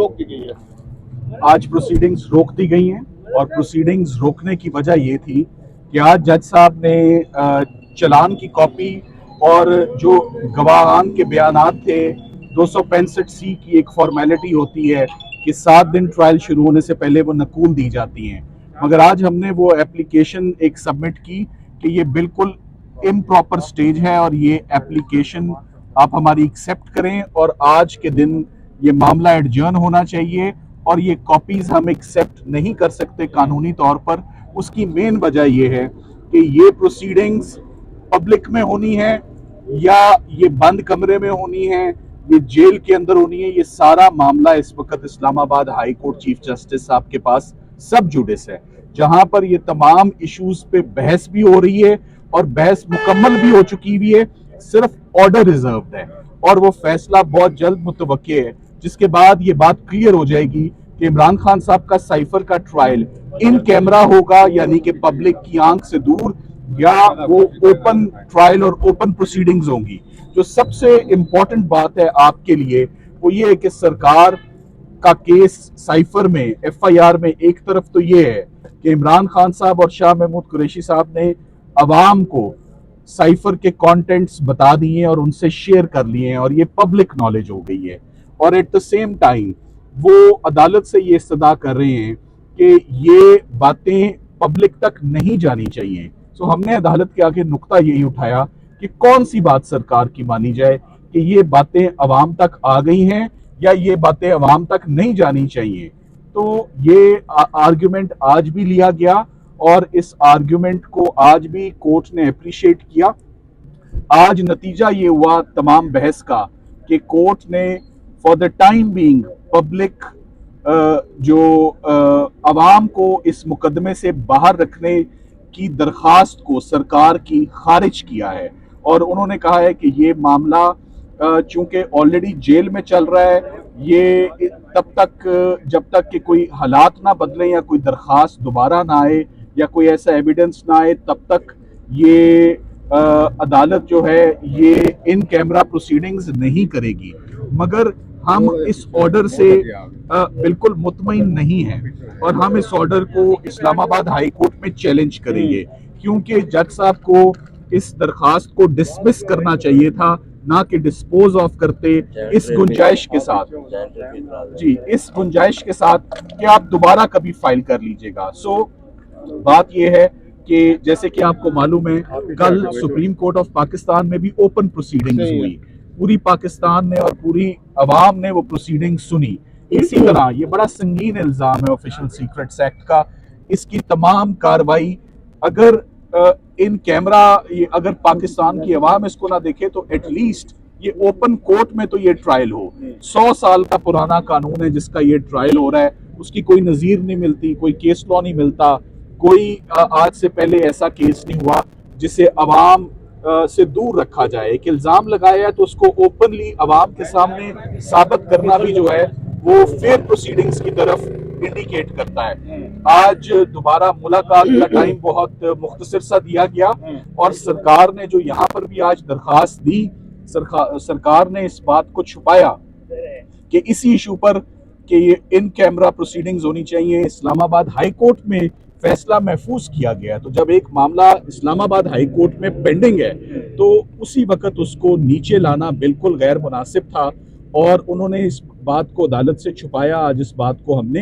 रोक दी गई है। आज प्रोसीडिंग्स रोक दी गई हैं और प्रोसीडिंग्स रोकने की वजह ये थी कि आज जज साहब ने चलान की कॉपी और जो गवाहान के बयानात थे 265C की एक फॉर्मेलिटी होती है कि 7 दिन ट्रायल शुरू होने से पहले वो नकूल दी जाती हैं, मगर आज हमने वो एप्लीकेशन एक सबमिट की कि ये बिल्कुल इम्प्रॉपर स्टेज है और ये एप्लीकेशन आप हमारी एक्सेप्ट करें और आज के दिन ये मामला एडजर्न होना चाहिए और ये कॉपीज हम एक्सेप्ट नहीं कर सकते कानूनी तौर पर। उसकी मेन वजह ये है कि ये प्रोसीडिंग्स पब्लिक में होनी है या ये बंद कमरे में होनी है, ये जेल के अंदर होनी है। ये सारा मामला इस वक्त Islamabad high court chief justice साहब के पास सब जुडिस है, जहां पर ये तमाम इश्यूज पे बहस भी हो रही है और बहस मुकम्मल भी हो चुकी हुई है, सिर्फ ऑर्डर रिजर्व्ड है और वो फैसला बहुत जल्द मुतवक्के है, जिसके बाद ये बात क्लियर हो जाएगी कि इमरान खान साहब का साइफर का ट्रायल इन कैमरा होगा यानी कि पब्लिक की आंख से दूर, या वो ओपन ट्रायल और ओपन प्रोसीडिंग्स होंगी। जो सबसे इंपॉर्टेंट बात है आपके लिए वो ये है कि सरकार का केस साइफर में FIR में एक तरफ तो ये है कि इमरान खान साहब और शाह महमूद कुरैशी साहब ने अवाम को साइफर के कंटेंट्स बता दिए और उनसे शेयर कर लिए हैं और ये पब्लिक नॉलेज हो गई है, और एट द सेम टाइम वो अदालत से ये इस्तदा कर रहे हैं कि ये बातें पब्लिक तक नहीं जानी चाहिए। सो हमने अदालत के आगे नुक्ता यही उठाया कि कौन सी बात सरकार की मानी जाए कि ये बातें अवाम तक आ गई हैं या ये बातें अवाम तक नहीं जानी चाहिए। तो ये आर्ग्यूमेंट आज भी लिया गया और इस आर्ग्यूमेंट को आज भी कोर्ट ने अप्रिशिएट किया। आज नतीजा ये हुआ तमाम बहस का कि कोर्ट ने for the time being public जो अवाम को इस मुकदमे से बाहर रखने की दरखास्त को सरकार की खारिज किया है और उन्होंने कहा है कि ये मामला चूंकि ऑलरेडी जेल में चल रहा है, ये तब तक जब तक कि कोई हालात ना बदले या कोई दरखास्त दोबारा ना आए या कोई ऐसा एविडेंस ना आए, तब तक ये अदालत जो है ये इन कैमरा प्रोसीडिंग्स नहीं करेगी। मगर हम इस ऑर्डर से बिल्कुल मुतमईन नहीं हैं और हम इस ऑर्डर को इस्लामाबाद हाई कोर्ट में चैलेंज करेंगे, क्योंकि जज साहब को इस दरखास्त को डिसमिस करना चाहिए था, ना कि डिस्पोज ऑफ करते इस गुंजाइश के साथ इस गुंजाइश के साथ कि आप दोबारा कभी फाइल कर लीजिएगा। सो बात यह है कि जैसे कि आपको मालूम है कल सुप्रीम कोर्ट ऑफ पाकिस्तान में भी ओपन प्रोसीडिंग्स हुई, पूरी पाकिस्तान ने और पूरी अवाम ने वो प्रोसीडिंग सुनी। इसी तरह ये बड़ा संगीन इल्जाम है ऑफिशियल सीक्रेट्स एक्ट का, इसकी तमाम कार्रवाई अगर इन कैमरा अगर पाकिस्तान की अवाम इसको ना देखे तो एटलीस्ट ये ओपन कोर्ट में तो ये ट्रायल हो। 100 साल का पुराना कानून है जिसका ये ट्रायल हो रहा है, उसकी कोई नज़ीर नहीं मिलती, कोई केस लॉ नहीं मिलता, कोई आज से पहले ऐसा केस नहीं हुआ जिसे अवाम से दूर रखा जाए। एक इल्जाम लगाया है तो उसको ओपनली अवाम के सामने साबित करना भी जो है वो फेयर प्रोसीडिंग्स की तरफ इंडिकेट करता है। आज दोबारा मुलाकात का टाइम बहुत मुख्तसर सा दिया गया और सरकार ने जो यहाँ पर भी आज दरखास्त दी, सरकार ने इस बात को छुपाया कि इसी इशू पर कि ये इन कैमरा प्रोसीडिंग्स होनी चाहिए। इस्लामाबाद हाई कोर्ट में फैसला महफूज किया गया है, तो जब एक मामला इस्लामाबाद हाई कोर्ट में पेंडिंग है तो उसी वक्त उसको नीचे लाना बिल्कुल गैर मुनासिब था और उन्होंने इस बात को अदालत से छुपाया। आज इस बात को हमने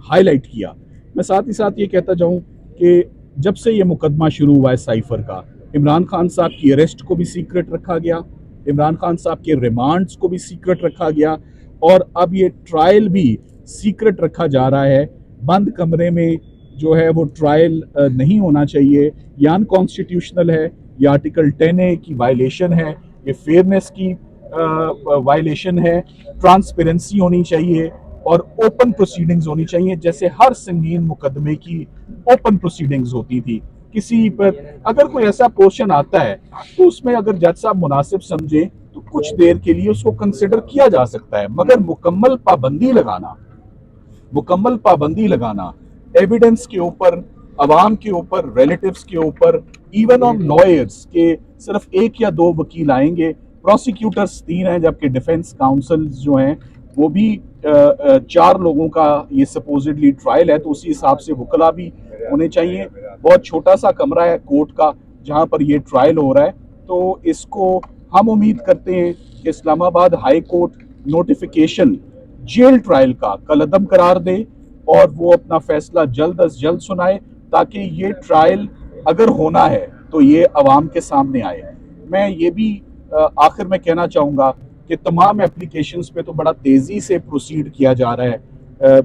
हाईलाइट किया। मैं साथ ही साथ ये कहता जाऊं कि जब से ये मुकदमा शुरू हुआ है साइफर का, इमरान खान साहब की अरेस्ट को भी सीक्रेट रखा गया, इमरान खान साहब के रिमांड्स को भी सीक्रेट रखा गया और अब ये ट्रायल भी सीक्रेट रखा जा रहा है। बंद कमरे में जो है वो ट्रायल नहीं होना चाहिए, ये अनकॉन्स्टिट्यूशनल है, ये आर्टिकल 10A की वायलेशन है, ये फेयरनेस की वायलेशन है। ट्रांसपेरेंसी होनी चाहिए और ओपन प्रोसीडिंग्स होनी चाहिए, जैसे हर संगीन मुकदमे की ओपन प्रोसीडिंग्स होती थी। किसी पर अगर कोई ऐसा पोर्शन आता है तो उसमें अगर जज साहब मुनासिब समझे तो कुछ देर के लिए उसको कंसिडर किया जा सकता है, मगर मुकम्मल पाबंदी लगाना एविडेंस के ऊपर, अवाम के ऊपर, रिलेटिव्स के ऊपर, इवन ऑन लॉयर्स के सिर्फ 1 या 2 वकील आएंगे, प्रोसिक्यूटर्स 3 हैं जबकि डिफेंस काउंसिल जो हैं वो भी 4 लोगों का ये सपोजिटली ट्रायल है, तो उसी हिसाब से वकला भी होने चाहिए। बहुत छोटा सा कमरा है कोर्ट का जहाँ पर ये ट्रायल हो रहा है, तो इसको हम उम्मीद करते हैं कि Islamabad high court notification jail trial का कलअदम करार दे और वो अपना फैसला जल्द अज जल्द सुनाए, ताकि ये ट्रायल अगर होना है तो ये अवाम के सामने आए। मैं ये भी आखिर में कहना चाहूँगा कि तमाम एप्लीकेशंस पे तो बड़ा तेज़ी से प्रोसीड किया जा रहा है।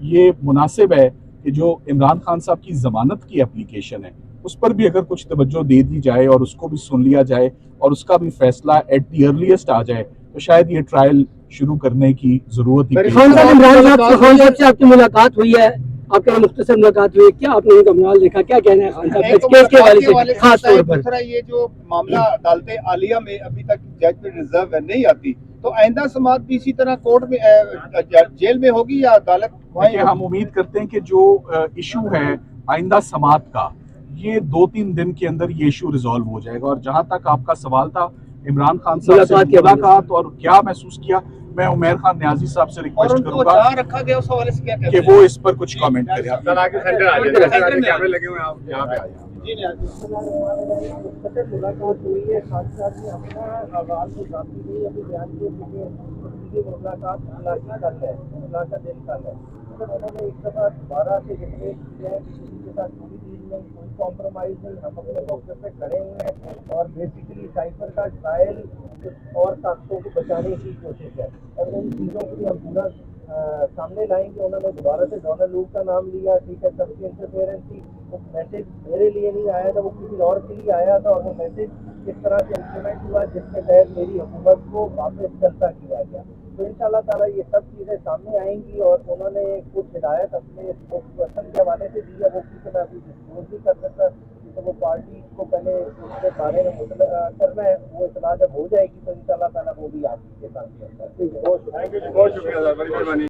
ये मुनासिब है कि जो इमरान खान साहब की ज़मानत की एप्लीकेशन है उस पर भी अगर कुछ तवज्जो दे दी जाए और उसको भी सुन लिया जाए और उसका भी फैसला एट द अर्लीस्ट आ जाए, तो शायद ये ट्रायल शुरू करने की ज़रूरत ही खान साहब, इमरान साहब से आपकी मुलाकात हुई है, आपके यहाँ मुख्तसर मुलाकात हुई है, क्या आपने उनका मामला देखा, क्या कहना है खान साहब केस के हवाले से खास तौर पर? दूसरा ये जो मामला अदालत आलिया में अभी तक जजमेंट रिजर्व है, नहीं आती, तो आइंदा समात भी इसी तरह कोर्ट में जेल में होगी या अदालत? हम उम्मीद करते हैं कि जो इशू है आइंदा समात का, ये 2-3 दिन के अंदर ये इशू रिजॉल्व हो जाएगा। और जहां तक आपका सवाल था इमरान खान साहब से मुलाकात और क्या महसूस किया, मैं उमैर खान न्याजी साहब से रिक्वेस्ट करूंगा रखा गया उस हवाले से क्या कि वो इस पर कुछ कमेंट करें। मुलाकात हुई है, खान साहब ने अपना आवाज को काफी नहीं अभी बयान किए कि मुलाकात मुलाकात दिल का है। उन्होंने एक दफा दोबारा से रिप्लेस किया है किसी के साथ पूरी चीज में कोई कॉम्प्रोमाइज नहीं, हम अपने मौके पे खड़े हुए हैं और बेसिकली साइफर का ट्रायल और ताकतों को बचाने की कोशिश है और उन चीज़ों को भी हम पूरा सामने लाएंगे। उन्होंने दोबारा से डोनाल्ड लूक का नाम लिया, ठीक है, सबकी इंटरफेरेंस थी, वो मैसेज मेरे लिए नहीं आया था, वो किसी और के लिए आया था और वो मैसेज किस तरह से इम्प्लीमेंट हुआ जिसके तहत मेरी हुकूमत को वापस जलसा किया गया। तो इंशाल्लाह ताला ये सब चीज़ें सामने आएंगी और उन्होंने कुछ हिदायत अपने पर्सन के हवाले से दी है, वो किसी मैं अभी डिस्क्लोज नहीं कर सकता, तो वो पार्टी को पहले उसके बारे में करना है, वो इतला जब हो जाएगी तो इंशाल्लाह ताला वो भी आपके सामने। बहुत शुक्रिया, बहुत शुक्रिया, बड़ी मेहरबानी।